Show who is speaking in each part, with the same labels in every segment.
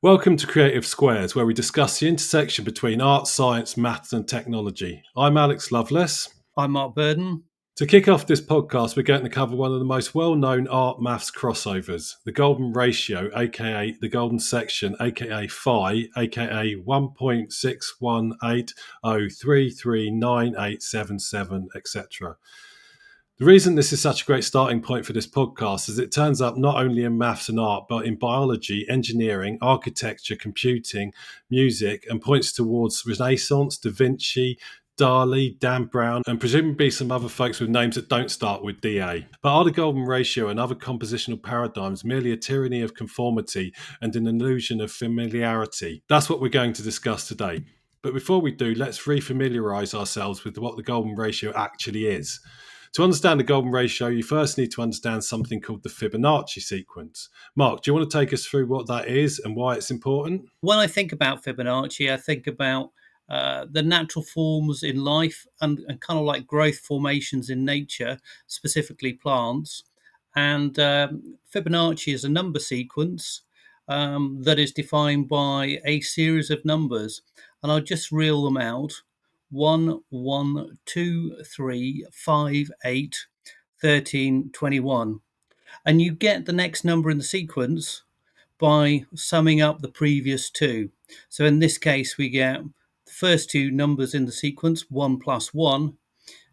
Speaker 1: Welcome to Creative Squares, where we discuss the intersection between art, science, maths, and technology. I'm Alex Lovelace.
Speaker 2: I'm Mark Burden.
Speaker 1: To kick off this podcast, we're going to cover one of the most well-known art-maths crossovers, the golden ratio, aka the golden section, aka phi, aka 1.61803398777, etc. The reason this is such a great starting point for this podcast is it turns up not only in maths and art, but in biology, engineering, architecture, computing, music, and points towards Renaissance, Da Vinci, Dali, Dan Brown, and presumably some other folks with names that don't start with DA. But are the golden ratio and other compositional paradigms merely a tyranny of conformity and an illusion of familiarity? That's what we're going to discuss today. But before we do, let's refamiliarize ourselves with what the golden ratio actually is. To understand the golden ratio, you first need to understand something called the Fibonacci sequence. Mark, do you want to take us through what that is and why it's important?
Speaker 2: When I think about Fibonacci, I think about the natural forms in life and kind of like growth formations in nature, specifically plants. And Fibonacci is a number sequence that is defined by a series of numbers. And I'll just reel them out. 1, 1, 2, 3, 5, 8, 13, 21. And you get the next number in the sequence by summing up the previous two. So in this case, we get the first two numbers in the sequence, 1 plus 1,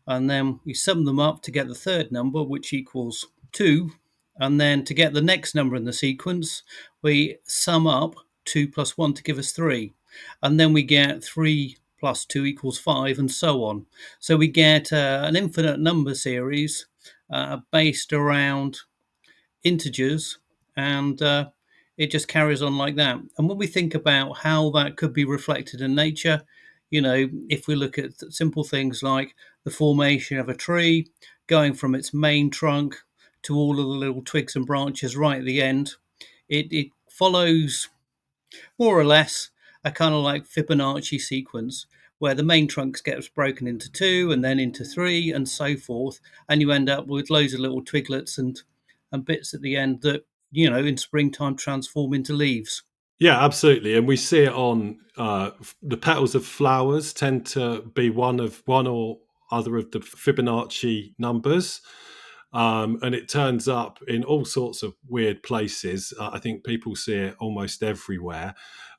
Speaker 2: and then we sum them up to get the third number, which equals 2. And then to get the next number in the sequence, we sum up 2 plus 1 to give us 3. And then we get 3 plus 2 equals 5, and so on. So we get an infinite number series based around integers, and it just carries on like that. And when we think about how that could be reflected in nature, if we look at simple things like the formation of a tree, going from its main trunk to all of the little twigs and branches right at the end, it follows more or less a kind of like Fibonacci sequence where the main trunk gets broken into 2 and then into 3 and so forth, and you end up with loads of little twiglets and bits at the end that in springtime transform into leaves.
Speaker 1: Yeah, absolutely. And we see it on the petals of flowers tend to be one or other of the Fibonacci numbers. And it turns up in all sorts of weird places. I think people see it almost everywhere.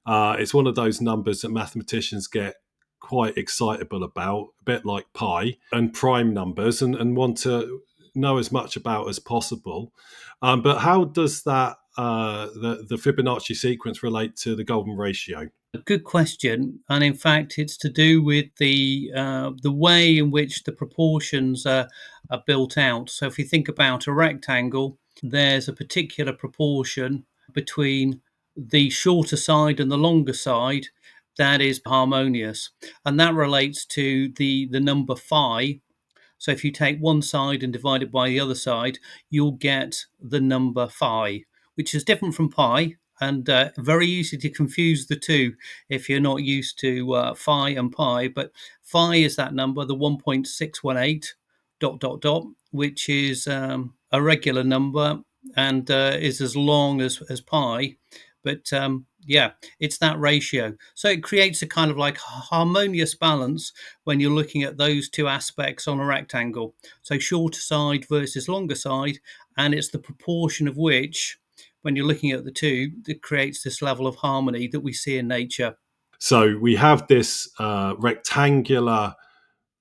Speaker 1: It's one of those numbers that mathematicians get quite excitable about, a bit like pi and prime numbers, and want to know as much about as possible. But how does that the Fibonacci sequence relate to the golden ratio?
Speaker 2: Good question, and in fact, it's to do with the way in which the proportions are built out. So, if you think about a rectangle, there's a particular proportion between the shorter side and the longer side that is harmonious, and that relates to the number phi. So, if you take one side and divide it by the other side, you'll get the number phi, which is different from pi, and very easy to confuse the two if you're not used to phi and pi. But phi is that number, the 1.618 ... which is a regular number and is as long as pi. But it's that ratio. So it creates a kind of like harmonious balance when you're looking at those two aspects on a rectangle. So shorter side versus longer side, and it's the proportion of which, when you're looking at the two, that creates this level of harmony that we see in nature.
Speaker 1: So we have this rectangular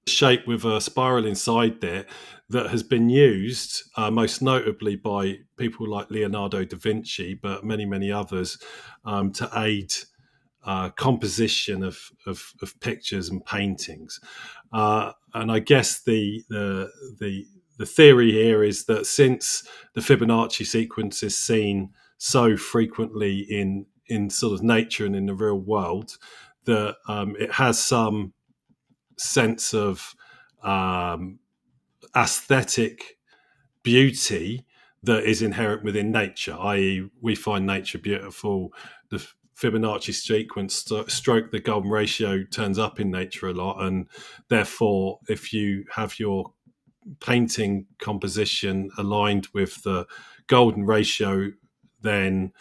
Speaker 1: shape with a spiral inside there that has been used most notably by people like Leonardo da Vinci, but many others, to aid composition of pictures and paintings. And I guess the theory here is that since the Fibonacci sequence is seen so frequently in sort of nature and in the real world, that it has some sense of aesthetic beauty that is inherent within nature, i.e. we find nature beautiful. The Fibonacci sequence stroke the golden ratio turns up in nature a lot, and therefore if you have your painting composition aligned with the golden ratio, then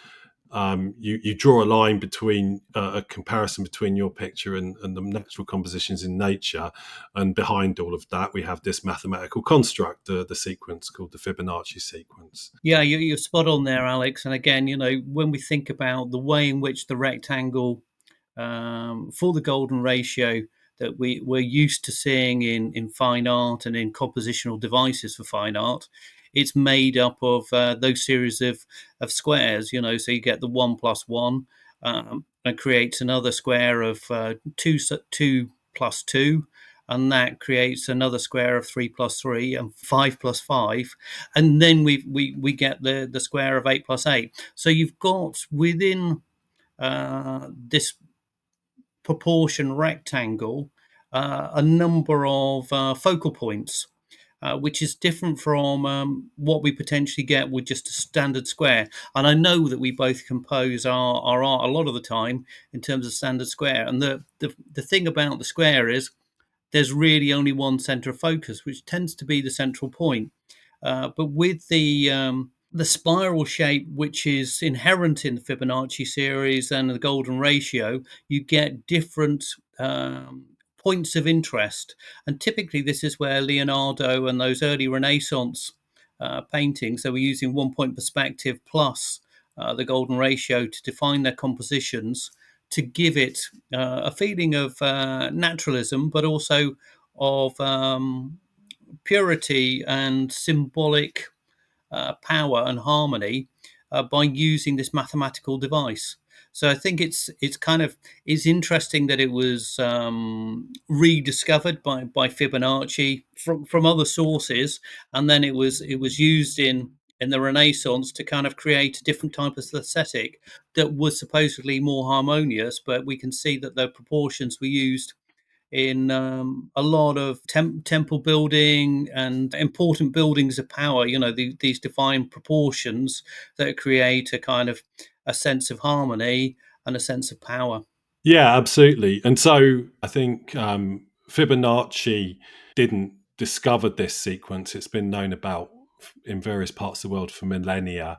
Speaker 1: you draw a line between a comparison between your picture and the natural compositions in nature, and behind all of that we have this mathematical construct, the sequence called the Fibonacci sequence.
Speaker 2: Yeah, you're spot on there, Alex. And again, when we think about the way in which the rectangle for the golden ratio that we're used to seeing in fine art and in compositional devices for fine art, it's made up of those series of squares, so you get the 1+1 and creates another square of 2+2, and that creates another square of 3+3 and 5+5, and then we get the square of 8+8. So you've got within this proportion rectangle a number of focal points, which is different from what we potentially get with just a standard square. And I know that we both compose our art a lot of the time in terms of standard square. And the thing about the square is there's really only one center of focus, which tends to be the central point. But with the spiral shape, which is inherent in the Fibonacci series and the golden ratio, you get different points of interest. And typically, this is where Leonardo and those early Renaissance paintings, they were using 1 point perspective plus the golden ratio to define their compositions, to give it a feeling of naturalism, but also of purity and symbolic power and harmony by using this mathematical device. So I think it's interesting that it was rediscovered by Fibonacci from other sources, and then it was used in the Renaissance to kind of create a different type of aesthetic that was supposedly more harmonious. But we can see that the proportions were used in a lot of temple building and important buildings of power, these defined proportions that create a kind of a sense of harmony and a sense of power.
Speaker 1: Yeah, absolutely. And so I think Fibonacci didn't discover this sequence. It's been known about in various parts of the world for millennia.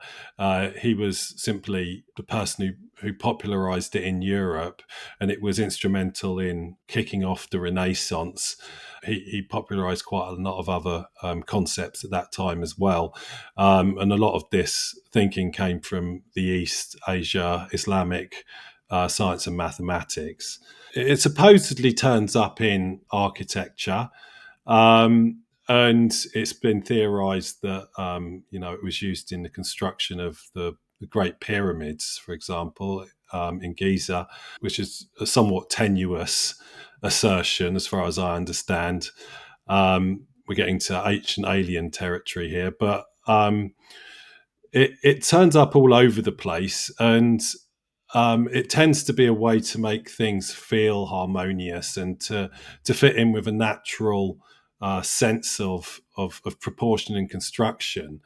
Speaker 1: He was simply the person who popularized it in Europe, and it was instrumental in kicking off the Renaissance. He popularized quite a lot of other concepts at that time as well. And a lot of this thinking came from the East, Asia, Islamic science and mathematics. It supposedly turns up in architecture, and it's been theorized that it was used in the construction of the Great Pyramids, for example, in Giza, which is a somewhat tenuous assertion as far as I understand. We're getting to ancient alien territory here, but it turns up all over the place, and it tends to be a way to make things feel harmonious and to fit in with a natural sense of proportion and construction.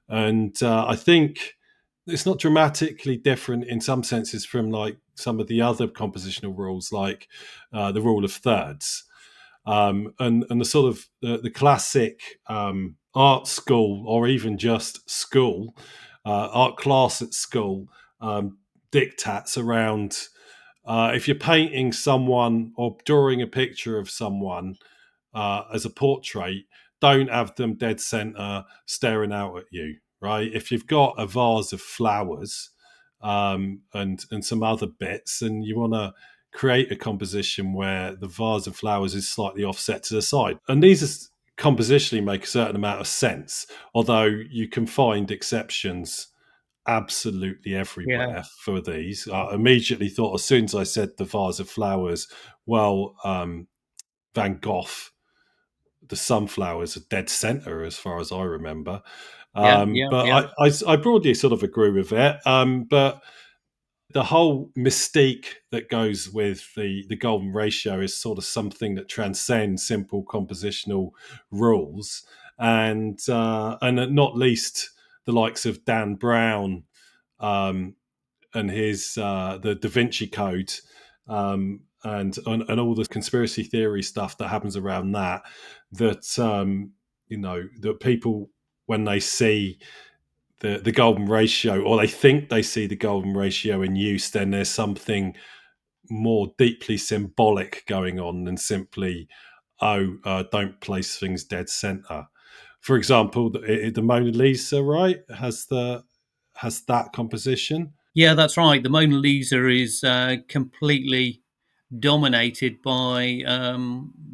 Speaker 1: And I think it's not dramatically different in some senses from like some of the other compositional rules, like the rule of thirds. And the sort of the classic art school, or even just school, art class at school, diktats around if you're painting someone or drawing a picture of someone as a portrait, don't have them dead center staring out at you, right? If you've got a vase of flowers and some other bits, and you want to create a composition where the vase of flowers is slightly offset to the side, and these compositionally make a certain amount of sense, although you can find exceptions absolutely
Speaker 2: Yeah,
Speaker 1: everywhere for these. I immediately thought, as soon as I said the vase of flowers, well, Van Gogh, the sunflowers are dead center as far as I remember.
Speaker 2: yeah, yeah, yeah,
Speaker 1: But I broadly sort of agree with it. But the whole mystique that goes with the golden ratio is sort of something that transcends simple compositional rules, and not least the likes of Dan Brown um, and his the Da Vinci Code, and all the conspiracy theory stuff that happens around that that people, when they see the golden ratio, or they think they see the golden ratio in use, then there's something more deeply symbolic going on than simply, don't place things dead center. For example, the Mona Lisa, right, has that composition.
Speaker 2: Yeah, that's right. The Mona Lisa is completely dominated by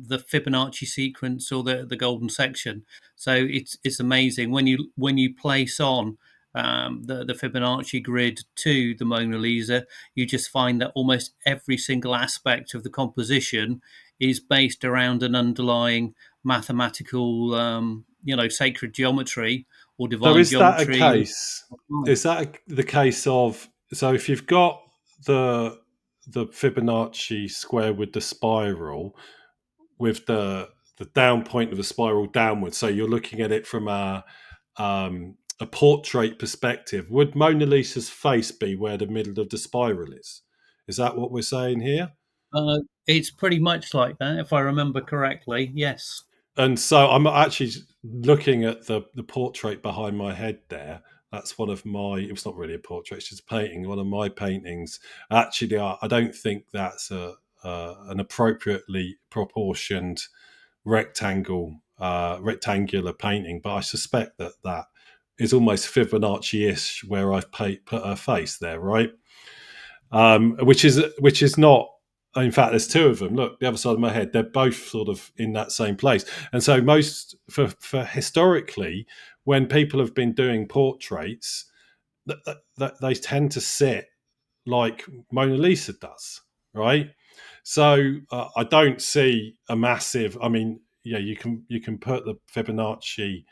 Speaker 2: the Fibonacci sequence, or the golden section. So it's amazing when you place on the Fibonacci grid to the Mona Lisa, you just find that almost every single aspect of the composition is based around an underlying mathematical, sacred geometry or
Speaker 1: So
Speaker 2: divine
Speaker 1: is that a
Speaker 2: geometry.
Speaker 1: case? Is that the case of, so if you've got the Fibonacci square with the spiral, with the down point of the spiral downwards, so you're looking at it from a portrait perspective, would Mona Lisa's face be where the middle of the spiral is? Is that what we're saying here?
Speaker 2: It's pretty much like that, if I remember correctly. Yes.
Speaker 1: And so I'm actually looking at the portrait behind my head there. That's one of my, it was not really a portrait, it's just a painting, one of my paintings. Actually, I don't think that's an appropriately proportioned rectangular painting, but I suspect that is almost Fibonacci-ish, where I've put her face there, right? Which is not. In fact, there's two of them. Look, the other side of my head. They're both sort of in that same place. And so, most for historically, when people have been doing portraits, they tend to sit like Mona Lisa does, right? So I don't see a massive. I mean, yeah, you can put the Fibonacci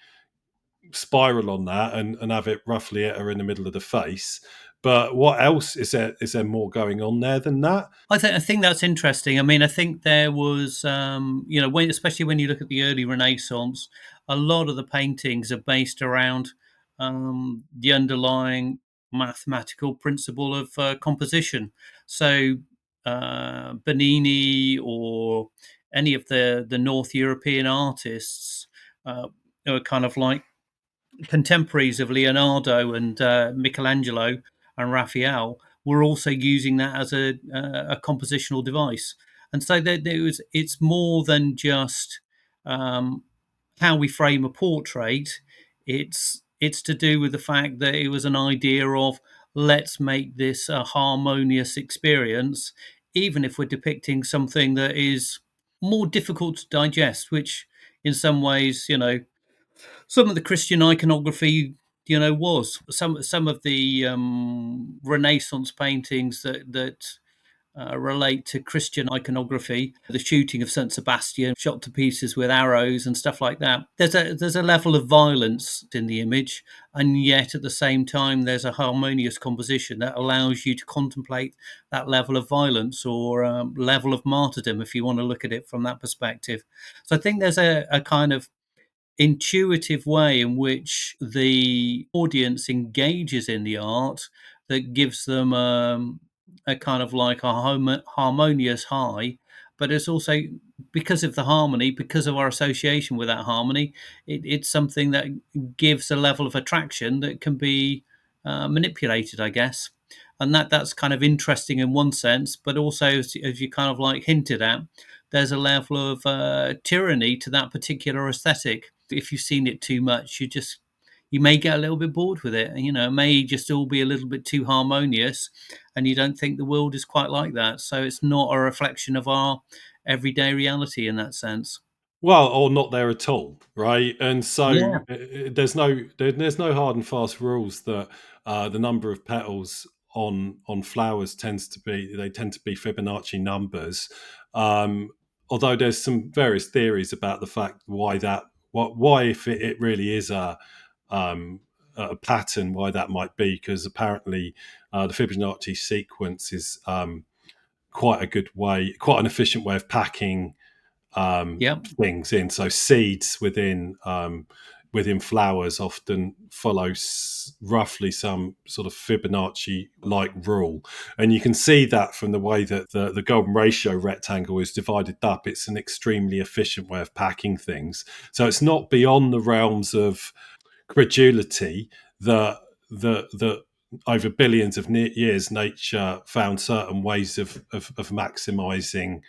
Speaker 1: spiral on that and have it roughly at her in the middle of the face. But what else is there? Is there more going on there than that?
Speaker 2: I think that's interesting. I mean, I think there was, especially when you look at the early Renaissance, a lot of the paintings are based around the underlying mathematical principle of composition. So Bernini or any of the North European artists are kind of like contemporaries of Leonardo and Michelangelo and Raphael were also using that as a compositional device. And so it's more than just um, how we frame a portrait. It's to do with the fact that it was an idea of, let's make this a harmonious experience, even if we're depicting something that is more difficult to digest, which in some ways, some of the Christian iconography, was some of the Renaissance paintings that relate to Christian iconography, the shooting of Saint Sebastian, shot to pieces with arrows and stuff like that. There's a level of violence in the image, and yet at the same time, there's a harmonious composition that allows you to contemplate that level of violence, or level of martyrdom, if you want to look at it from that perspective. So I think there's a kind of intuitive way in which the audience engages in the art that gives them a kind of like a harmonious high. But it's also, because of the harmony, because of our association with that harmony, it's something that gives a level of attraction that can be manipulated, I guess. And that's kind of interesting in one sense, but also, as you kind of like hinted at, there's a level of tyranny to that particular aesthetic. If you've seen it too much, you may get a little bit bored with it. It may just all be a little bit too harmonious, and you don't think the world is quite like that. So it's not a reflection of our everyday reality in that sense.
Speaker 1: Well, or not there at all, right? And so
Speaker 2: Yeah.
Speaker 1: there's no hard and fast rules that the number of petals on flowers tend to be Fibonacci numbers. Um, Although there's some various theories about the fact why if it really is a pattern, why that might be, because apparently the Fibonacci sequence is quite an efficient way of packing
Speaker 2: Yeah.
Speaker 1: things in. So seeds within flowers often follow roughly some sort of Fibonacci like rule, and you can see that from the way that the golden ratio rectangle is divided up. It's an extremely efficient way of packing things. So it's not beyond the realms of credulity that that over billions of years, nature found certain ways of maximizing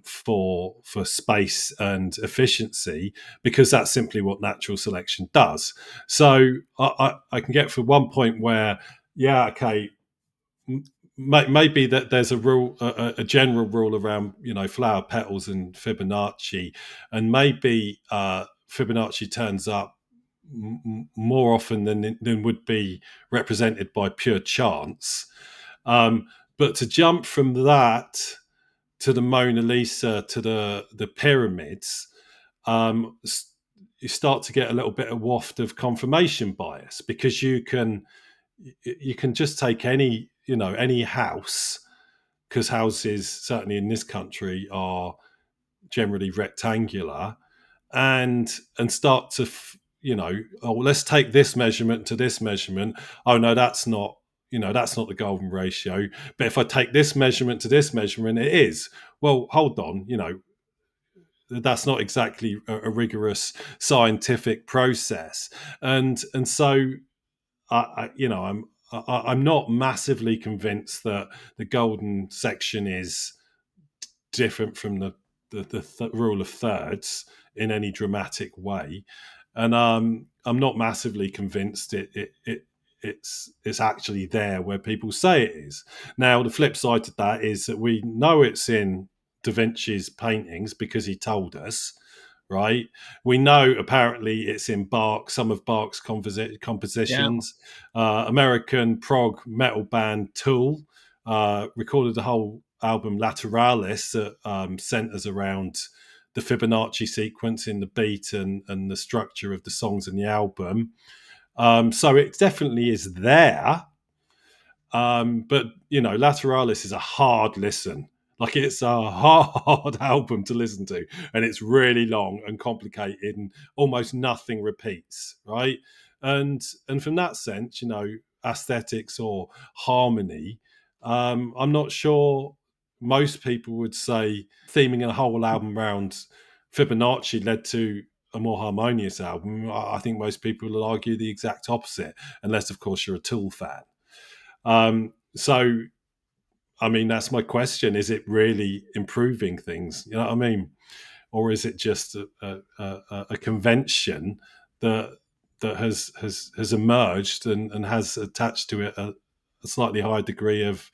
Speaker 1: for space and efficiency, because that's simply what natural selection does. So I can get for one point where, yeah, okay, maybe that there's a rule, a general rule around, flower petals and Fibonacci, and maybe Fibonacci turns up more often than would be represented by pure chance. But to jump from that to the Mona Lisa to the pyramids, um, you start to get a little bit of waft of confirmation bias, because you can just take any house, because houses certainly in this country are generally rectangular, and start to oh, let's take this measurement to this measurement. Oh no, that's not the golden ratio. But if I take this measurement to this measurement, it is. Well, hold on, that's not exactly a rigorous scientific process. And so I'm not massively convinced that the golden section is different from the rule of thirds in any dramatic way, and I'm not massively convinced it's actually there where people say it is. Now, the flip side to that is that we know it's in Da Vinci's paintings because he told us, right? We know apparently it's in some of Bach's
Speaker 2: Yeah.
Speaker 1: compositions. American prog metal band Tool recorded the whole album Lateralis that centers around the Fibonacci sequence in the beat and the structure of the songs in the album. So it definitely is there. But Lateralis is a hard listen. Like, it's a hard album to listen to, and it's really long and complicated, and almost nothing repeats, right? And from that sense, aesthetics or harmony, I'm not sure most people would say theming a whole album around Fibonacci led to a more harmonious album. I think most people will argue the exact opposite, unless, of course, you're a Tool fan. So, I mean, that's my question. Is it really improving things? You know what I mean? Or is it just a convention that has emerged and has attached to it a slightly higher degree of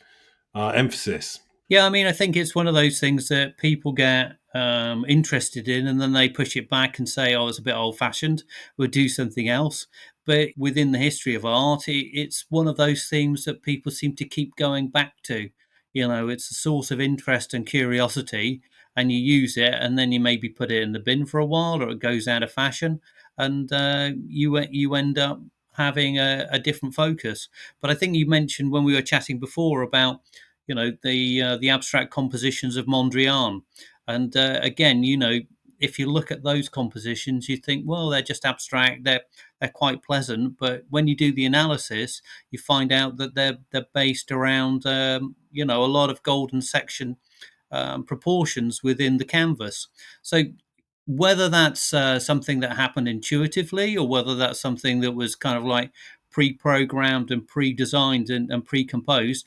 Speaker 1: emphasis?
Speaker 2: Yeah, I mean, I think it's one of those things that people get interested in, and then they push it back and say, "Oh, it's a bit old-fashioned. We'll do something else." But within the history of art, it's one of those themes that people seem to keep going back to. It's a source of interest and curiosity, and you use it, and then you maybe put it in the bin for a while, or it goes out of fashion, and you end up having a different focus. But I think you mentioned when we were chatting before about the abstract compositions of Mondrian, and again, if you look at those compositions, you think, well, they're just abstract, they're quite pleasant, but when you do the analysis, you find out that they're based around a lot of golden section proportions within the canvas. So whether that's something that happened intuitively, or whether that's something that was kind of like pre-programmed and pre-designed and pre-composed,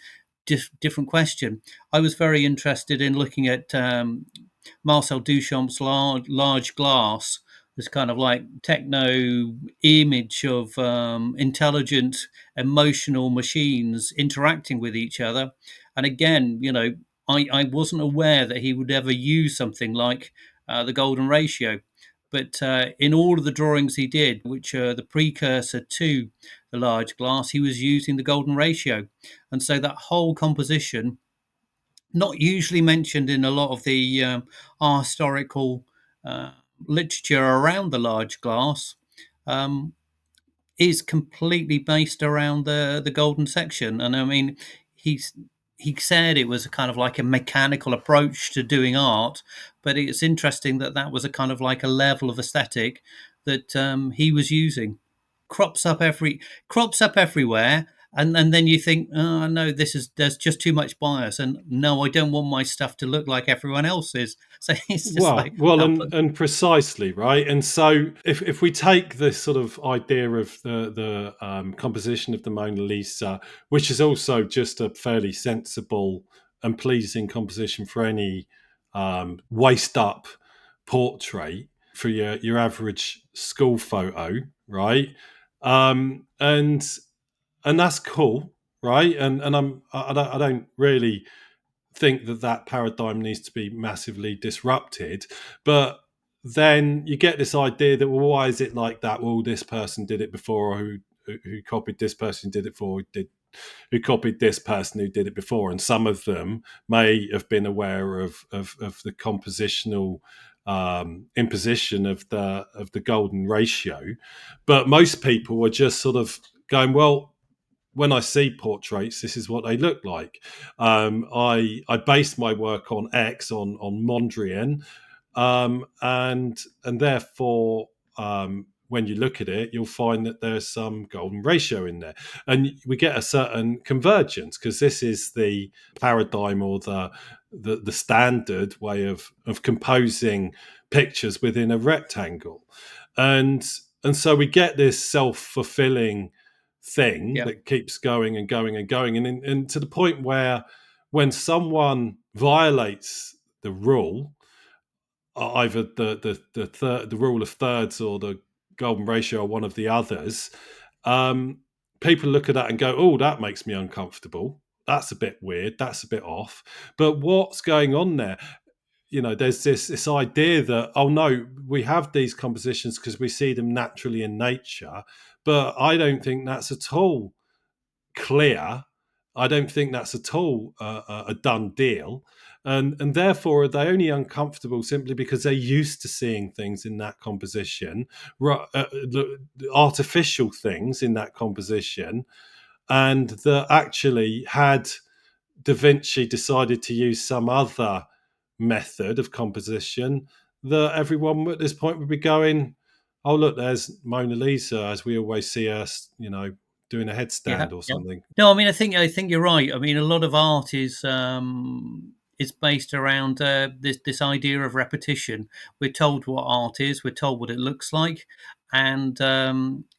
Speaker 2: different question. I was very interested in looking at Marcel Duchamp's large glass, this kind of like techno image of intelligent, emotional machines interacting with each other. And again, I wasn't aware that he would ever use something like the golden ratio. But in all of the drawings he did, which are the precursor to the large glass, he was using the golden ratio. And so that whole composition, not usually mentioned in a lot of the historical uh, literature around the large glass, um, is completely based around the golden section. And I mean, he's he said it was a kind of like a mechanical approach to doing art, but it's interesting that that was a kind of like a level of aesthetic that he was using. Crops up everywhere, and then you think, oh no, there's just too much bias, and no, I don't want my stuff to look like everyone else's. So it's just like,
Speaker 1: Well,
Speaker 2: I'll
Speaker 1: and
Speaker 2: put,
Speaker 1: precisely right. And so, if we take this sort of idea of the composition of the Mona Lisa, which is also just a fairly sensible and pleasing composition for any waist up portrait for your average school photo, right? And that's cool, right? And I don't really think that that paradigm needs to be massively disrupted. But then you get this idea that, well, why is it like that? Well, this person did it before, or who copied this person did it for, who copied this person who did it before, and some of them may have been aware of the compositional imposition of the golden ratio, but most people were just sort of going, well, when I see portraits, this is what they look like. I based my work on X on Mondrian, and therefore, when you look at it, you'll find that there's some golden ratio in there, and we get a certain convergence because this is the paradigm or the standard way of composing pictures within a rectangle, and so we get this self-fulfilling thing
Speaker 2: yeah,
Speaker 1: that keeps going and going and going, and to the point where when someone violates the rule, either the rule of thirds or the golden ratio or one of the others, people look at that and go, "Oh, that makes me uncomfortable. That's a bit weird. That's a bit off." But what's going on there? There's this idea that, oh no, we have these compositions because we see them naturally in nature, but I don't think that's at all clear. I don't think that's at all a done deal, and therefore are they only uncomfortable simply because they're used to seeing things in that composition, artificial things in that composition, and that actually had Da Vinci decided to use some other method of composition, that everyone at this point would be going, "Oh, look, there's Mona Lisa, as we always see us, doing a
Speaker 2: yeah,
Speaker 1: headstand or
Speaker 2: yeah.
Speaker 1: something."
Speaker 2: No, I mean, I think you're right. I mean, a lot of art is based around this idea of repetition. We're told what art is. We're told what it looks like, and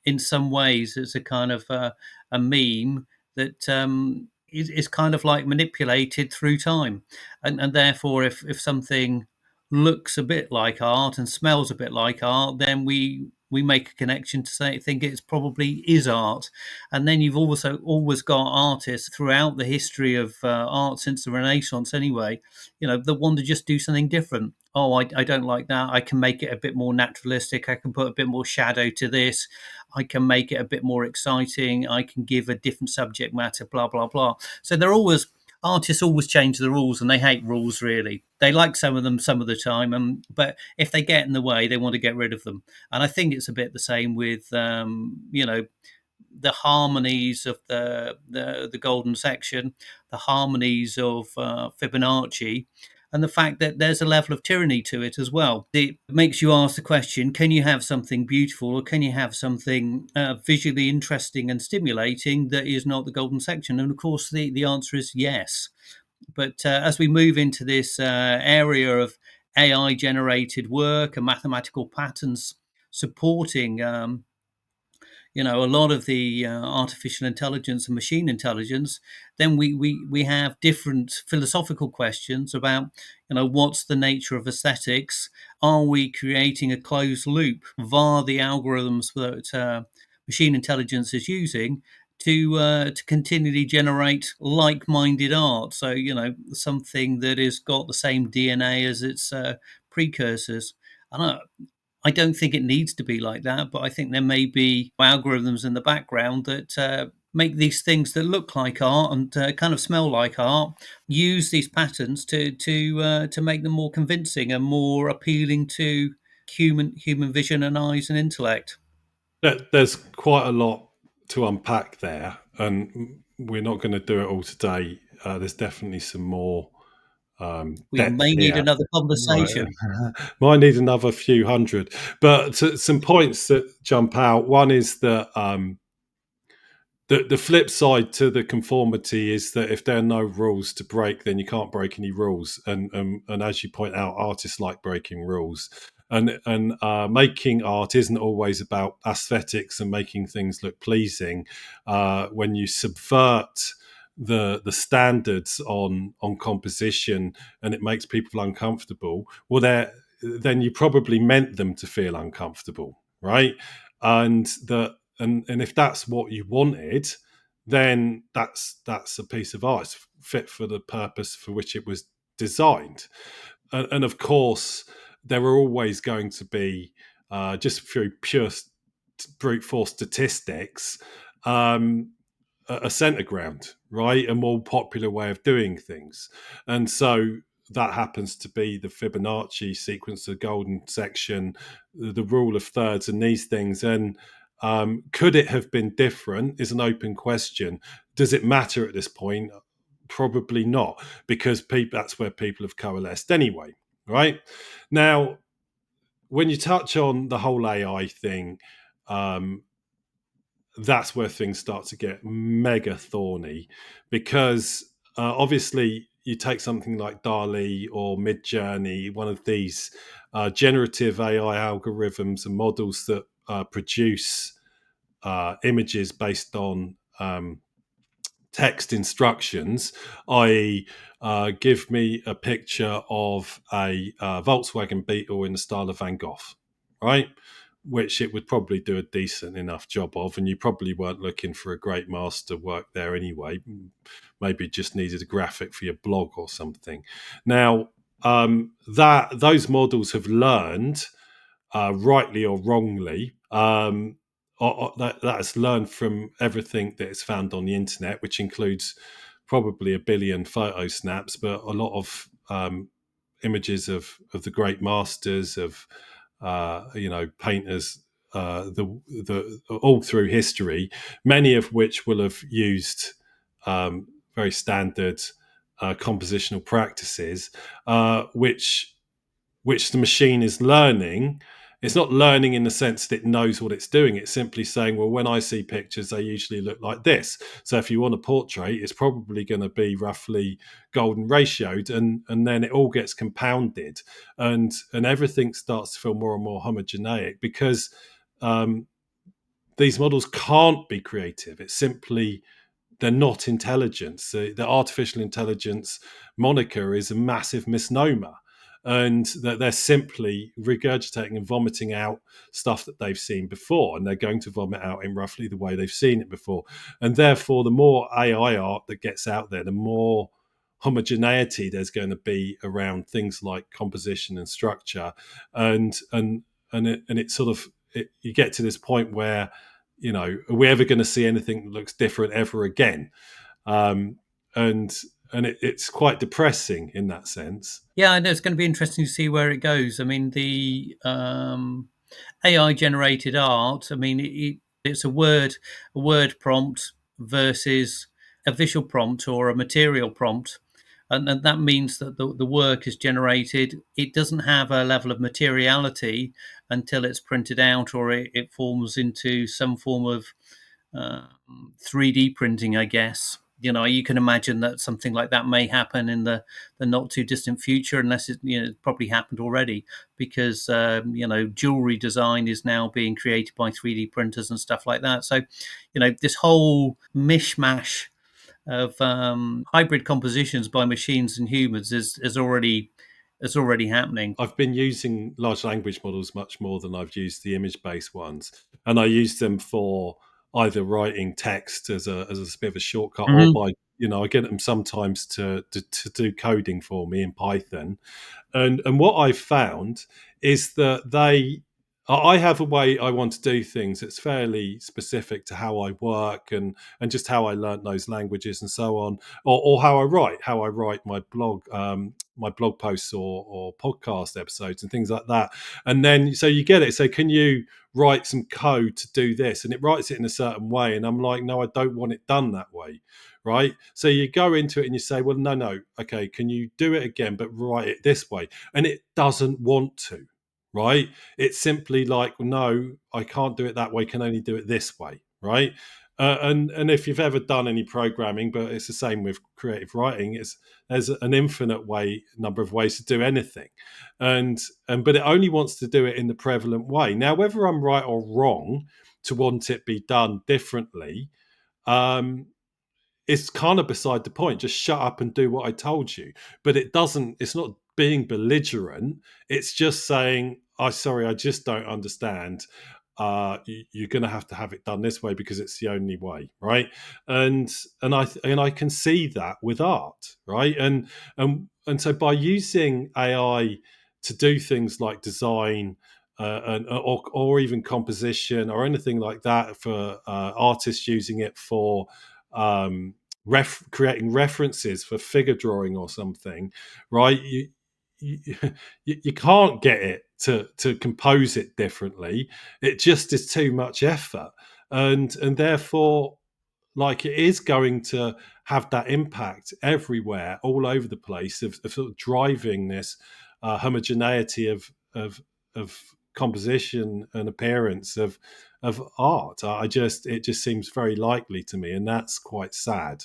Speaker 2: in some ways, it's a kind of a meme that is kind of like manipulated through time, and therefore, if something looks a bit like art and smells a bit like art, then we make a connection to say think it's probably is art. And then you've also always got artists throughout the history of art since the Renaissance, anyway, that want to just do something different. Oh, I don't like that. I can make it a bit more naturalistic. I can put a bit more shadow to this. I can make it a bit more exciting. I can give a different subject matter, blah, blah, blah. So they're always artists always change the rules, and they hate rules, really. They like some of them some of the time, but if they get in the way, they want to get rid of them. And I think it's a bit the same with the harmonies of the golden section, the harmonies of Fibonacci, and the fact that there's a level of tyranny to it as well. It makes you ask the question: can you have something beautiful, or can you have something visually interesting and stimulating that is not the golden section? And of course, the answer is yes. But as we move into this area of AI generated work and mathematical patterns supporting a lot of the artificial intelligence and machine intelligence, then we have different philosophical questions about what's the nature of aesthetics. Are we creating a closed loop via the algorithms that machine intelligence is using to continually generate like-minded art? So something that has got the same DNA as its precursors. I don't think it needs to be like that, but I think there may be algorithms in the background that make these things that look like art and kind of smell like art, use these patterns to make them more convincing and more appealing to human vision and eyes and intellect.
Speaker 1: There's quite a lot to unpack there, and we're not going to do it all today. There's definitely some more
Speaker 2: We
Speaker 1: depth
Speaker 2: may need
Speaker 1: here.
Speaker 2: another
Speaker 1: Right.
Speaker 2: conversation.
Speaker 1: Might need another few hundred. But some points that jump out. One is that the flip side to the conformity is that if there are no rules to break, then you can't break any rules. And as you point out, artists like breaking rules. And making art isn't always about aesthetics and making things look pleasing. When you subvert the standards on composition and it makes people uncomfortable, well, then you probably meant them to feel uncomfortable, right? And if that's what you wanted, then that's a piece of art. It's fit for the purpose for which it was designed. And of course, there are always going to be, just through pure brute force statistics, um, a center ground, right? A more popular way of doing things. And so that happens to be the Fibonacci sequence, the golden section, the rule of thirds, and these things. And could it have been different is an open question. Does it matter at this point? Probably not, because that's where people have coalesced anyway, right? Now, when you touch on the whole AI thing, that's where things start to get mega thorny, because obviously you take something like DALL-E or Midjourney, one of these generative AI algorithms and models that produce images based on text instructions, i.e., give me a picture of a Volkswagen Beetle in the style of Van Gogh, right? Which it would probably do a decent enough job of, and you probably weren't looking for a great master work there anyway. Maybe just needed a graphic for your blog or something. Now, that those models have learned, rightly or wrongly, that has learned from everything that is found on the internet, which includes probably a billion photo snaps, but a lot of images of the great masters, of painters, the all through history, many of which will have used very standard compositional practices, which the machine is learning. It's not learning in the sense that it knows what it's doing. It's simply saying, well, when I see pictures, they usually look like this. So if you want a portrait, it's probably going to be roughly golden ratioed, and then it all gets compounded, and everything starts to feel more and more homogeneic, because these models can't be creative. It's simply, they're not intelligence. The artificial intelligence moniker is a massive misnomer, and that they're simply regurgitating and vomiting out stuff that they've seen before, and they're going to vomit out in roughly the way they've seen it before. And therefore, the more AI art that gets out there, the more homogeneity there's going to be around things like composition and structure, and it sort of, you get to this point where, are we ever going to see anything that looks different ever again? Um, and it's quite depressing in that sense.
Speaker 2: Yeah, I know it's going to be interesting to see where it goes. I mean, the AI generated art. I mean, it's a word prompt versus a visual prompt or a material prompt, and that means that the work is generated. It doesn't have a level of materiality until it's printed out, or it forms into some form of 3D printing, I guess. You can imagine that something like that may happen in the not too distant future, unless it's probably happened already, because jewelry design is now being created by 3D printers and stuff like that. So this whole mishmash of hybrid compositions by machines and humans is already happening.
Speaker 1: I've been using large language models much more than I've used the image-based ones, and I use them for either writing text as a bit of a shortcut, or by, I get them sometimes to do coding for me in Python. And what I've found is that I have a way I want to do things that's fairly specific to how I work, and just how I learnt those languages and so on, or how I write my blog posts or podcast episodes and things like that. And then so you get it. So can you write some code to do this? And it writes it in a certain way, and I'm like, no, I don't want it done that way. Right. So you go into it and you say, well, no, okay, can you do it again, but write it this way? And it doesn't want to, right? It's simply like, no, I can't do it that way, can only do it this way, right? And if you've ever done any programming, but it's the same with creative writing, there's an infinite number of ways to do anything, and but it only wants to do it in the prevalent way. Now, whether I'm right or wrong to want it be done differently, um, it's kind of beside the point. Just shut up and do what I told you. But it doesn't. It's not being belligerent. It's just saying, "I sorry, I just don't understand. You're going to have it done this way because it's the only way, right?" And and I can see that with art, right? And so by using AI to do things like design. Or even composition or anything like that for artists using it for um, creating references for figure drawing or something, right? You, you can't get it to compose it differently. It just is too much effort, and therefore, like it is going to have that impact everywhere, all over the place, of sort of driving this homogeneity of composition and appearance of art. It just seems very likely to me, and that's quite sad.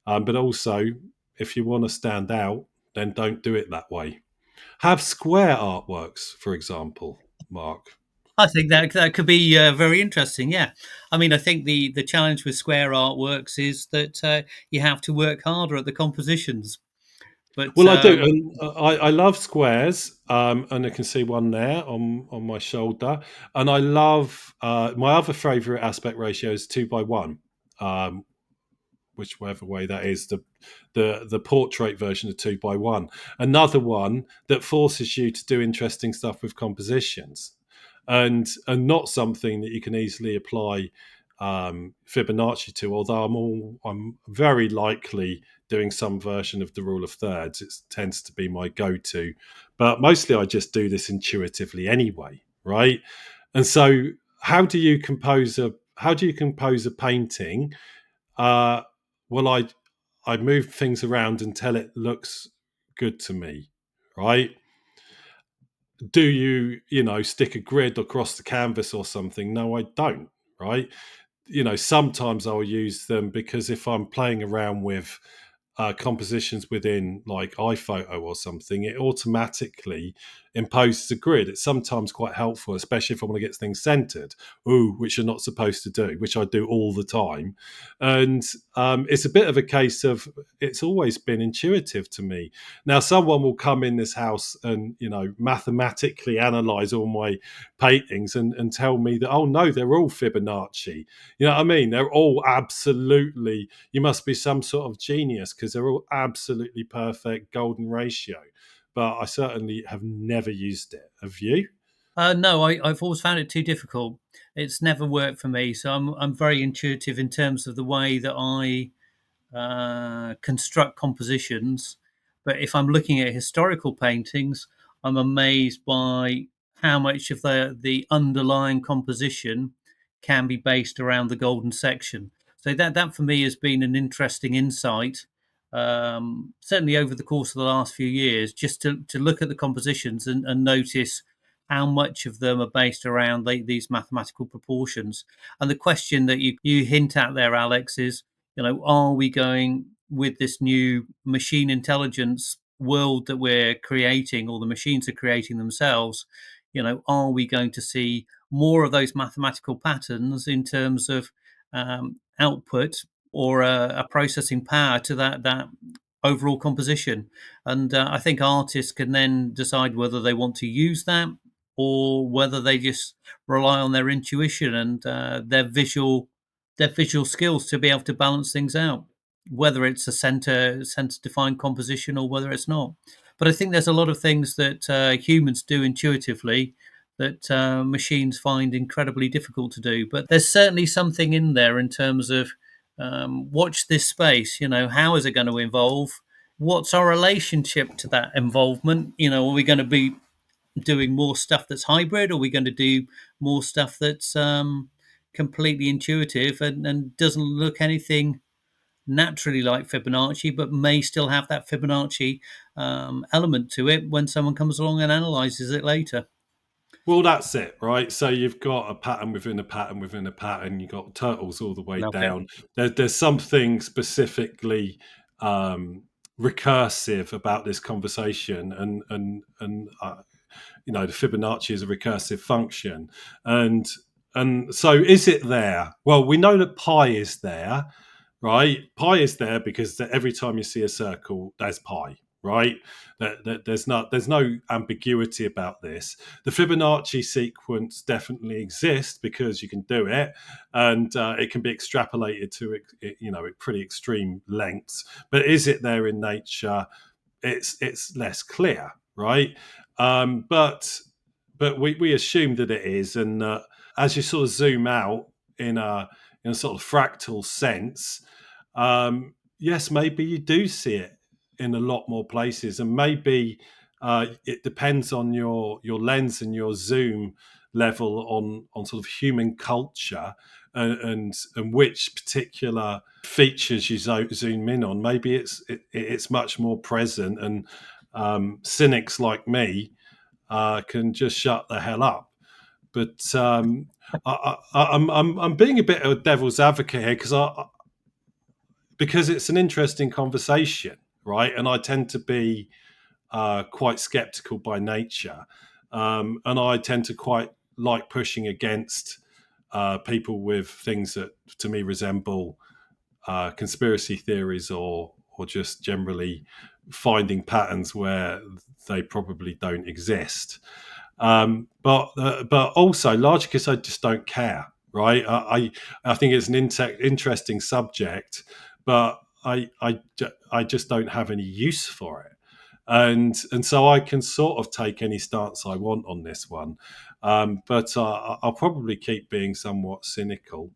Speaker 1: But also, if you want to stand out, then don't do it that way. Have square artworks, for example, Mark.
Speaker 2: I think that could be very interesting. Yeah, I mean, I think the challenge with square artworks is that you have to work harder at the compositions. But
Speaker 1: Well, I do, and I love squares, and I can see one there on my shoulder. And I love my other favourite aspect ratio is 2:1, um, whichever way that is, the portrait version of 2:1. Another one that forces you to do interesting stuff with compositions, and not something that you can easily apply Fibonacci to. Although I'm very likely doing some version of the rule of thirds. It tends to be my go-to, but mostly I just do this intuitively anyway, right? And so, how do you compose a painting? Uh, well, I move things around until it looks good to me, right? Do stick a grid across the canvas or something? No, I don't, right? Sometimes I'll use them because if I'm playing around with compositions within like iPhoto or something, it automatically imposes a grid. It's sometimes quite helpful, especially if I want to get things centered, which you're not supposed to do, which I do all the time. And it's a bit of a case of it's always been intuitive to me. Now, someone will come in this house and, mathematically analyze all my paintings and tell me that, oh, no, they're all Fibonacci. You know what I mean? They're all absolutely, you must be some sort of genius because they're all absolutely perfect golden ratio. But I certainly have never used it. Have you?
Speaker 2: no, I've always found it too difficult. It's never worked for me. So I'm very intuitive in terms of the way that I construct compositions. But if I'm looking at historical paintings, I'm amazed by how much of the underlying composition can be based around the golden section. So that for me has been an interesting insight. Certainly over the course of the last few years, just to look at the compositions and notice how much of them are based around these mathematical proportions. And the question that you hint at there, Alex, is, are we going with this new machine intelligence world that we're creating, or the machines are creating themselves? Are we going to see more of those mathematical patterns in terms of output, or a processing power to that overall composition? And I think artists can then decide whether they want to use that, or whether they just rely on their intuition and their visual skills to be able to balance things out, whether it's a center defined composition or whether it's not. But I think there's a lot of things that humans do intuitively that machines find incredibly difficult to do. But there's certainly something in there in terms of watch this space. How is it going to evolve? What's our relationship to that involvement? Are we going to be doing more stuff that's hybrid? Or are we going to do more stuff that's completely intuitive and doesn't look anything naturally like Fibonacci, but may still have that Fibonacci element to it when someone comes along and analyzes it later?
Speaker 1: Well, that's it, right? So you've got a pattern within a pattern within a pattern. You've got turtles all the way
Speaker 2: Okay.
Speaker 1: down. There's something specifically recursive about this conversation, and the Fibonacci is a recursive function, and so is it there? Well, we know that pi is there, right? Pi is there because every time you see a circle, there's pi, right? There's no ambiguity about this. The Fibonacci sequence definitely exists because you can do it, and it can be extrapolated to pretty extreme lengths. But is it there in nature? It's less clear, right? But we assume that it is, and as you sort of zoom out in a sort of fractal sense, yes, maybe you do see it in a lot more places, and maybe it depends on your lens and your zoom level on sort of human culture and which particular features you zoom in on. Maybe it's much more present, and cynics like me can just shut the hell up. But I'm being a bit of a devil's advocate here because it's an interesting conversation, right? And I tend to be quite skeptical by nature, and I tend to quite like pushing against people with things that to me resemble conspiracy theories or just generally finding patterns where they probably don't exist. But also largely because I just don't care, right? I think it's an interesting subject, but I just don't have any use for it, and so I can sort of take any stance I want on this one, but I'll probably keep being somewhat cynical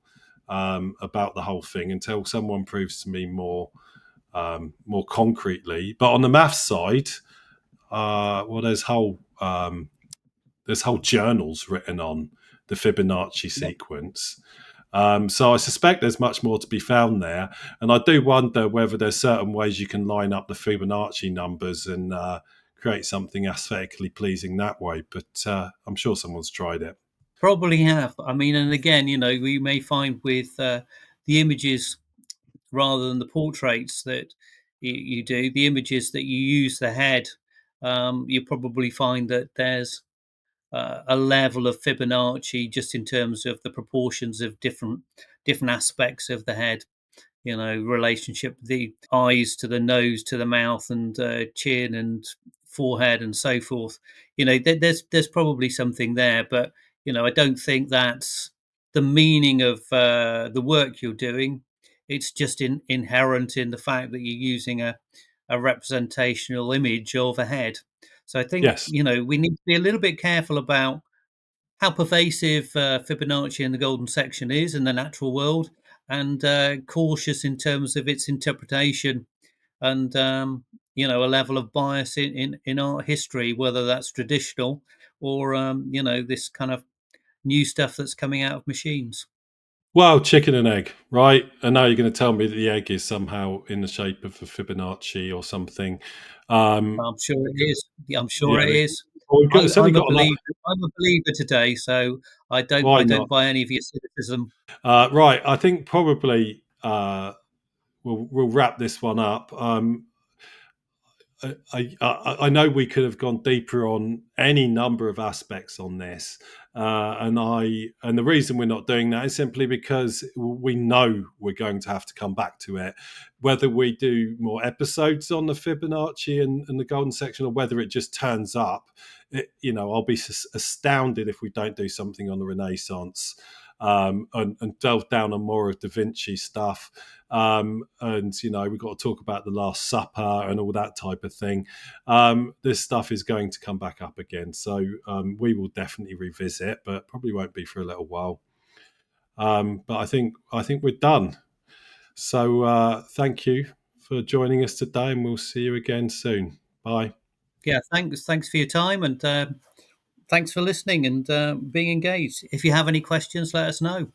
Speaker 1: about the whole thing until someone proves to me more concretely. But on the maths side, well, there's whole journals written on the Fibonacci sequence. So I suspect there's much more to be found there, and I do wonder whether there's certain ways you can line up the Fibonacci numbers and create something aesthetically pleasing that way. But I'm sure someone's tried it.
Speaker 2: Probably have. I mean, and again, we may find with the images rather than the portraits that you do, the images that you use the head, you probably find that there's a level of Fibonacci just in terms of the proportions of different aspects of the head. Relationship the eyes to the nose to the mouth and chin and forehead and so forth. There's probably something there, but I don't think that's the meaning of the work you're doing. It's just inherent in the fact that you're using a representational image of a head. So I think
Speaker 1: Yes.
Speaker 2: we need to be a little bit careful about how pervasive Fibonacci and the golden section is in the natural world, and cautious in terms of its interpretation and a level of bias in art history, whether that's traditional or this kind of new stuff that's coming out of machines.
Speaker 1: Well, chicken and egg, right? And now you're going to tell me that the egg is somehow in the shape of a Fibonacci or something.
Speaker 2: I'm sure it is. Yeah, I'm sure
Speaker 1: Yeah,
Speaker 2: it is.
Speaker 1: well, it's only
Speaker 2: I'm a
Speaker 1: got a lot.
Speaker 2: believer. I'm a believer today, so I don't.
Speaker 1: Why
Speaker 2: I don't
Speaker 1: not?
Speaker 2: buy any of your cynicism.
Speaker 1: Right, I think probably we'll wrap this one up. I know we could have gone deeper on any number of aspects on this, and the reason we're not doing that is simply because we know we're going to have to come back to it, whether we do more episodes on the Fibonacci and the golden section, or whether it just turns up. I'll be astounded if we don't do something on the Renaissance. And delve down on more of Da Vinci stuff. And we've got to talk about the Last Supper and all that type of thing. This stuff is going to come back up again, so we will definitely revisit, but probably won't be for a little while. But I think we're done. So thank you for joining us today, and we'll see you again soon. Bye.
Speaker 2: Yeah, thanks for your time, and thanks for listening and being engaged. If you have any questions, let us know.